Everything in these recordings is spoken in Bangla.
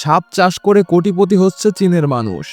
সাপ চাষ করে কোটিপতি হচ্ছে চীনের মানুষ।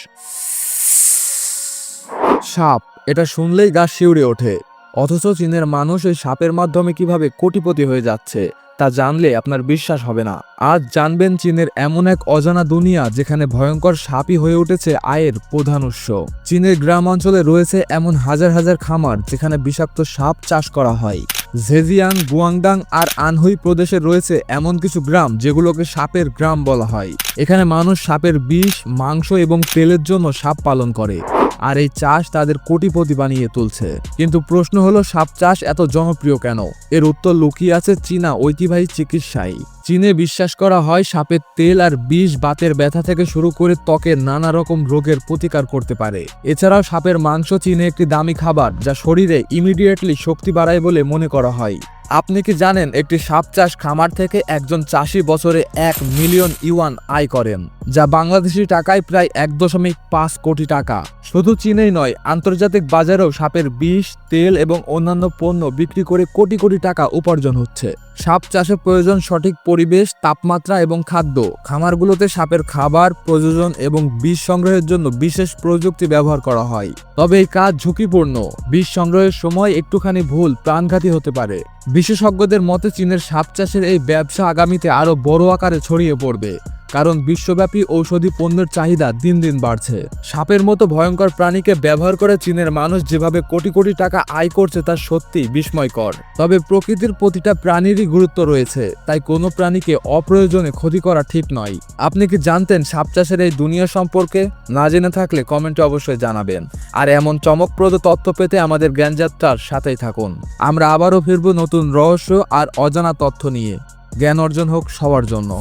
সাপ, এটা শুনলেই গা শিউরে ওঠে। অথচ চীনের মানুষ ওই সাপের মাধ্যমে কিভাবে কোটিপতি হয়ে যাচ্ছে তা জানলে আপনার বিশ্বাস হবে না। আজ জানবেন চীনের এমন এক অজানা দুনিয়া যেখানে ভয়ঙ্কর সাপই হয়ে উঠেছে আয়ের প্রধান উৎস। চীনের গ্রাম অঞ্চলে রয়েছে এমন হাজার হাজার খামার যেখানে বিষাক্ত সাপ চাষ করা হয়। জেজিয়াং, গুয়াংডাং আর আনহুই প্রদেশে রয়েছে এমন কিছু গ্রাম যেগুলোকে সাপের গ্রাম বলা হয়। এখানে মানুষ সাপের বিষ, মাংস এবং তেলের জন্য সাপ পালন করে, আর এই চাষ তাদের কোটিপতি বানিয়ে তুলছে। কিন্তু প্রশ্ন হলো, সাপ চাষ এত জনপ্রিয় কেন? এর উত্তর লুকিয়ে আছে চীনা ঐতিহ্যবাহী চিকিৎসায়। চীনে বিশ্বাস করা হয় সাপের তেল আর বিষ বাতের ব্যথা থেকে শুরু করে ত্বকের নানা রকম রোগের প্রতিকার করতে পারে। এছাড়াও সাপের মাংস চীনে একটি দামি খাবার, যা শরীরে ইমিডিয়েটলি শক্তি বাড়ায় বলে মনে করা হয়। আপনি কি জানেন একটি সাপ চাষ খামার থেকে একজন চাষি বছরে 1 মিলিয়ন ইউয়ান আয় করেন, যা বাংলাদেশি টাকায় প্রায় 1.5 কোটি টাকা। শুধু চীনেই নয়, আন্তর্জাতিক বাজারেও সাপের বিষ, তেল এবং অন্যান্য পণ্য বিক্রি করে কোটি কোটি টাকা উপার্জন হচ্ছে। সাপ চাষে প্রয়োজন সঠিক পরিবেশ, তাপমাত্রা এবং খাদ্য। খামারগুলোতে সাপের খাবার, প্রজনন এবং বিষ সংগ্রহের জন্য বিশেষ প্রযুক্তি ব্যবহার করা হয়। তবে এই কাজ ঝুঁকিপূর্ণ। বিষ সংগ্রহের সময় একটুখানি ভুল প্রাণঘাতী হতে পারে। বিশেষজ্ঞদের মতে চীনের সাপ চাষের এই ব্যবসা আগামীতে আরও বড় আকারে ছড়িয়ে পড়বে, কারণ বিশ্বব্যাপী ঔষধি পণ্যের চাহিদা দিন দিন বাড়ছে। সাপের মতো ভয়ঙ্কর প্রাণীকে ব্যবহার করে চীনের মানুষ যেভাবে কোটি কোটি টাকা আয় করছে তা সত্যি বিস্ময়কর। তবে প্রকৃতির প্রতিটা প্রাণীরই গুরুত্ব রয়েছে, তাই কোনো প্রাণীকে অপ্রয়োজনে ক্ষতি করা ঠিক নয়। আপনি কি জানতেন সাপ চাষের এই দুনিয়া সম্পর্কে? না জেনে থাকলে কমেন্টে অবশ্যই জানাবেন। আর এমন চমকপ্রদ তথ্য পেতে আমাদের জ্ঞানযাত্রার সাথেই থাকুন। আমরা আবারও ফিরব নতুন রহস্য আর অজানা তথ্য নিয়ে। জ্ঞান অর্জন হোক সবার জন্য।